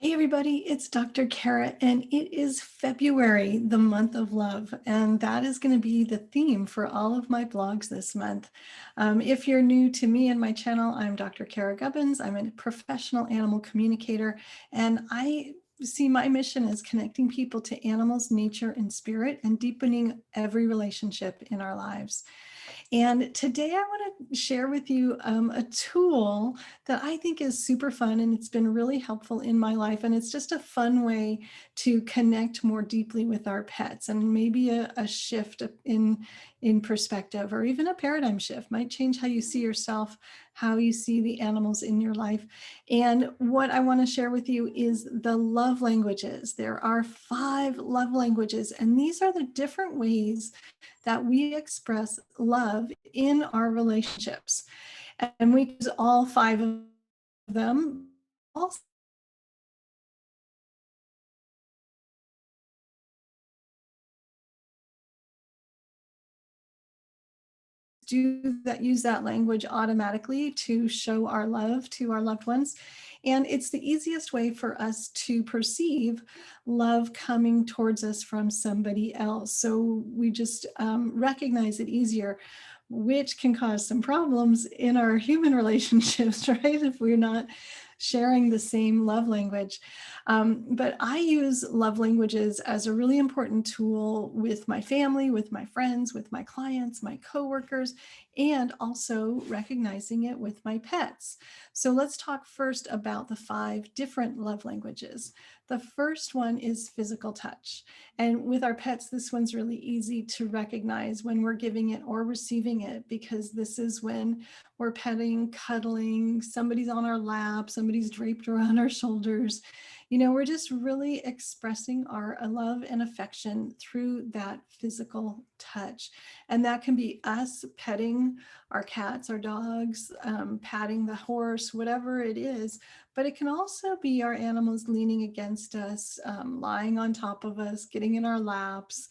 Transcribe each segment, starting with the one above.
Hey everybody, it's Dr. Cara, and it is February, the month of love, and that is going to be the theme for all of my blogs this month. If you're new to me and my channel, I'm Dr. Cara Gubbins. I'm a professional animal communicator, and I see my mission as connecting people to animals, nature, and spirit, and deepening every relationship in our lives. And today I want to share with you a tool that I think is super fun, and it's been really helpful in my life. And it's just a fun way to connect more deeply with our pets, and maybe a shift in perspective, or even a paradigm shift might change how you see yourself, how you see the animals in your life. And what I want to share with you is the love languages. There are 5 love languages, and these are the different ways that we express love in our relationships. And we use all 5 of them. Also do that, use that language automatically to show our love to our loved ones. And it's the easiest way for us to perceive love coming towards us from somebody else. So we just recognize it easier, which can cause some problems in our human relationships, right? If we're not sharing the same love language. But I use love languages as a really important tool with my family, with my friends, with my clients, my coworkers, and also recognizing it with my pets. So let's talk first about the 5 different love languages. The first one is physical touch. And with our pets, this one's really easy to recognize when we're giving it or receiving it, because this is when we're petting, cuddling, somebody's on our lap, somebody's draped around our shoulders. We're just really expressing our love and affection through that physical touch. And that can be us petting our cats, our dogs, patting the horse, whatever it is. But it can also be our animals leaning against us, lying on top of us, getting in our laps,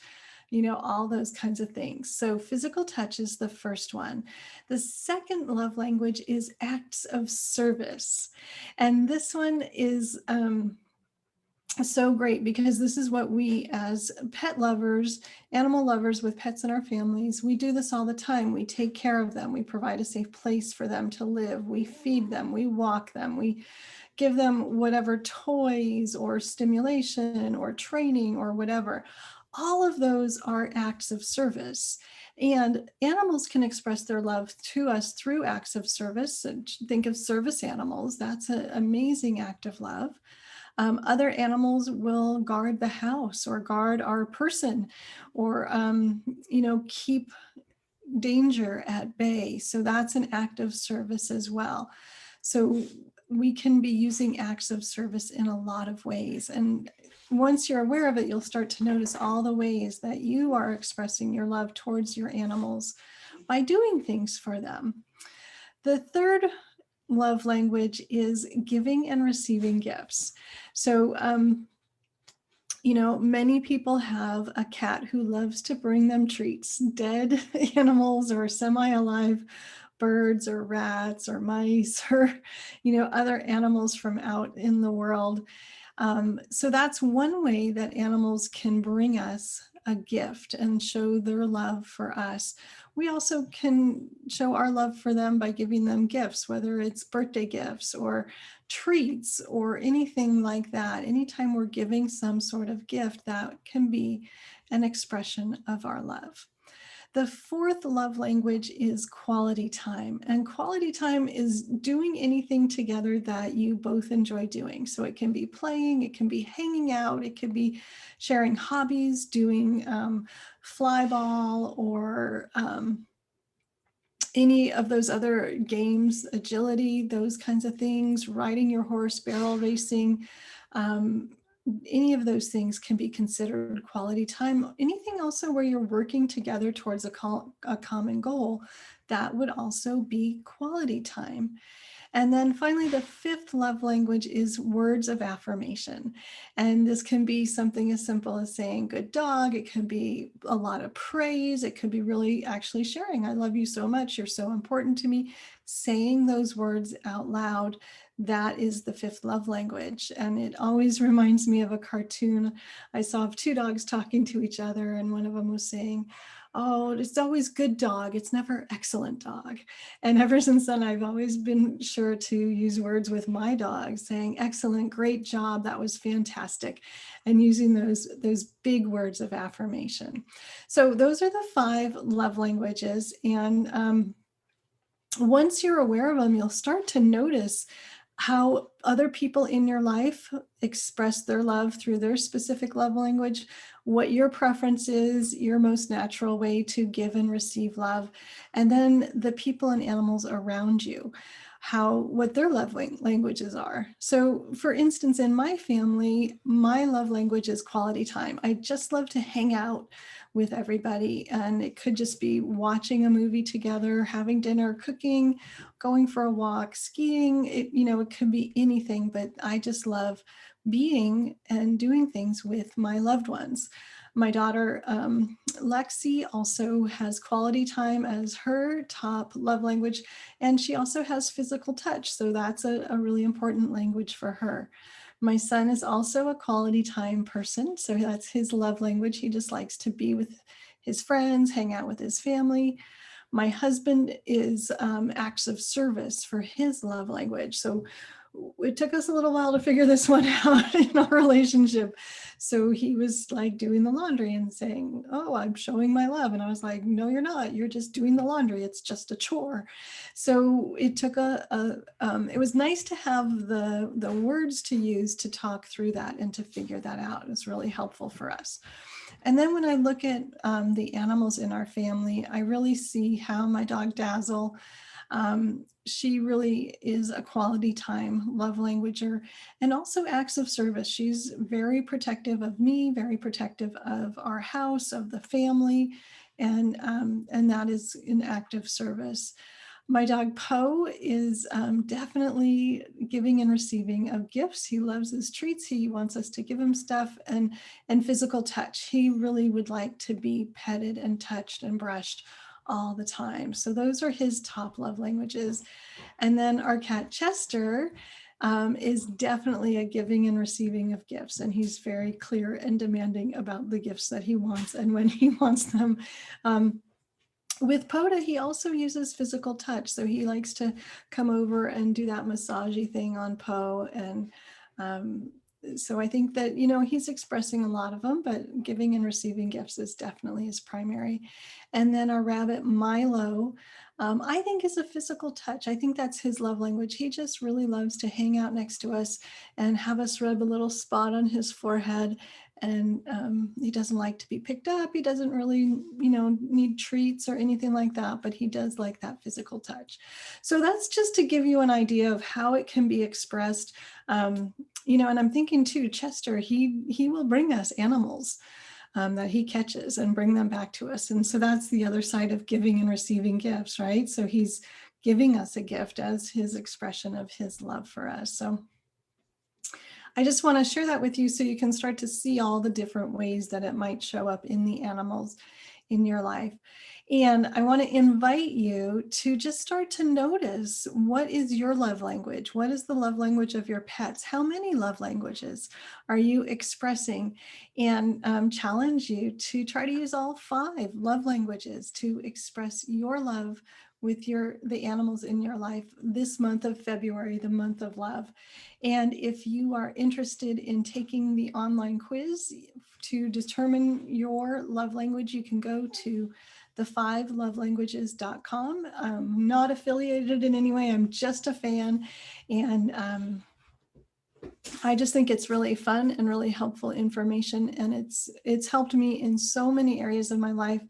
all those kinds of things. So physical touch is the first one. The second love language is acts of service. And this one is so great, because this is what we as pet lovers, animal lovers with pets in our families, we do this all the time. We take care of them. We provide a safe place for them to live. We feed them. We walk them. We give them whatever toys or stimulation or training or whatever. All of those are acts of service. And animals can express their love to us through acts of service. And think of service animals. That's an amazing act of love. Other animals will guard the house or guard our person, or keep danger at bay. So that's an act of service as well. So we can be using acts of service in a lot of ways. And once you're aware of it, you'll start to notice all the ways that you are expressing your love towards your animals by doing things for them. The third love language is giving and receiving gifts. So, many people have a cat who loves to bring them treats, dead animals or semi-alive birds or rats or mice or, other animals from out in the world. So that's one way that animals can bring us a gift and show their love for us. We also can show our love for them by giving them gifts, whether it's birthday gifts or treats or anything like that. Anytime we're giving some sort of gift, that can be an expression of our love. The fourth love language is quality time. And quality time is doing anything together that you both enjoy doing. So it can be playing, it can be hanging out, it can be sharing hobbies, doing fly ball, or any of those other games, agility, those kinds of things, riding your horse, barrel racing. Any of those things can be considered quality time. Anything also where you're working together towards a common goal, that would also be quality time. And then finally, the fifth love language is words of affirmation. And this can be something as simple as saying, good dog. It can be a lot of praise. It could be really actually sharing, I love you so much. You're so important to me. Saying those words out loud, that is the fifth love language. And it always reminds me of a cartoon I saw of two dogs talking to each other. And one of them was saying, "Oh, it's always good dog. It's never excellent dog." And ever since then, I've always been sure to use words with my dog, saying, "Excellent, great job. That was fantastic." And using those big words of affirmation. So those are the 5 love languages. And once you're aware of them, you'll start to notice how other people in your life express their love through their specific love language, what your preference is, your most natural way to give and receive love, and then the people and animals around you, what their love languages are. So for instance, in my family, my love language is quality time. I just love to hang out with everybody, and it could just be watching a movie together, having dinner, cooking, going for a walk, skiing. It could be anything, but I just love being and doing things with my loved ones. My daughter, Lexi, also has quality time as her top love language, and she also has physical touch. So that's a really important language for her. My son is also a quality time person. So that's his love language. He just likes to be with his friends, hang out with his family. My husband is acts of service for his love language. So it took us a little while to figure this one out in our relationship. So he was like doing the laundry and saying, "Oh, I'm showing my love." And I was like, "No, you're not. You're just doing the laundry. It's just a chore." So it took it was nice to have the words to use to talk through that and to figure that out. It was really helpful for us. And then when I look at the animals in our family, I really see how my dog Dazzle, she really is a quality time love languager and also acts of service. She's very protective of me, very protective of our house, of the family, and that is an act of service. My dog Poe is definitely giving and receiving of gifts. He loves his treats. He wants us to give him stuff, and physical touch. He really would like to be petted and touched and brushed all the time. So those are his top love languages. And then our cat Chester is definitely a giving and receiving of gifts. And he's very clear and demanding about the gifts that he wants and when he wants them. With Poda, he also uses physical touch. So he likes to come over and do that massagey thing on Poe. And so I think that, he's expressing a lot of them, but giving and receiving gifts is definitely his primary. And then our rabbit Milo, I think is a physical touch. I think that's his love language. He just really loves to hang out next to us and have us rub a little spot on his forehead. And he doesn't like to be picked up. He doesn't really, need treats or anything like that, but he does like that physical touch. So that's just to give you an idea of how it can be expressed. And I'm thinking too, Chester, he will bring us animals that he catches and bring them back to us. And so that's the other side of giving and receiving gifts, right? So he's giving us a gift as his expression of his love for us. So I just want to share that with you so you can start to see all the different ways that it might show up in the animals in your life. And I want to invite you to just start to notice, what is your love language? What is the love language of your pets? How many love languages are you expressing? And challenge you to try to use all 5 love languages to express your love with the animals in your life this month of February, the month of love. And if you are interested in taking the online quiz to determine your love language, you can go to the5lovelanguages.com. I'm not affiliated in any way. I'm just a fan. And I just think it's really fun and really helpful information. And it's helped me in so many areas of my life.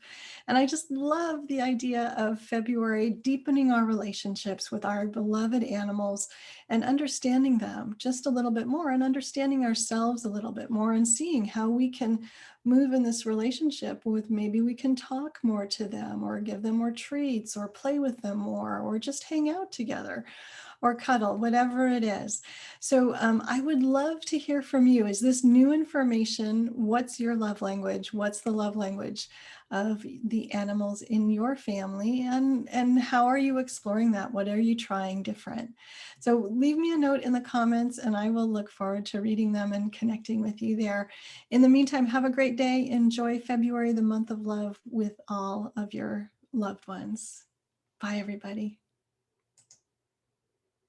And I just love the idea of February deepening our relationships with our beloved animals and understanding them just a little bit more and understanding ourselves a little bit more and seeing how we can move in this relationship with, maybe we can talk more to them or give them more treats or play with them more or just hang out together. or cuddle, whatever it is. So I would love to hear from you. Is this new information? What's your love language? What's the love language of the animals in your family? And how are you exploring that? What are you trying different? So leave me a note in the comments and I will look forward to reading them and connecting with you there. In the meantime, have a great day. Enjoy February, the month of love, with all of your loved ones. Bye, everybody.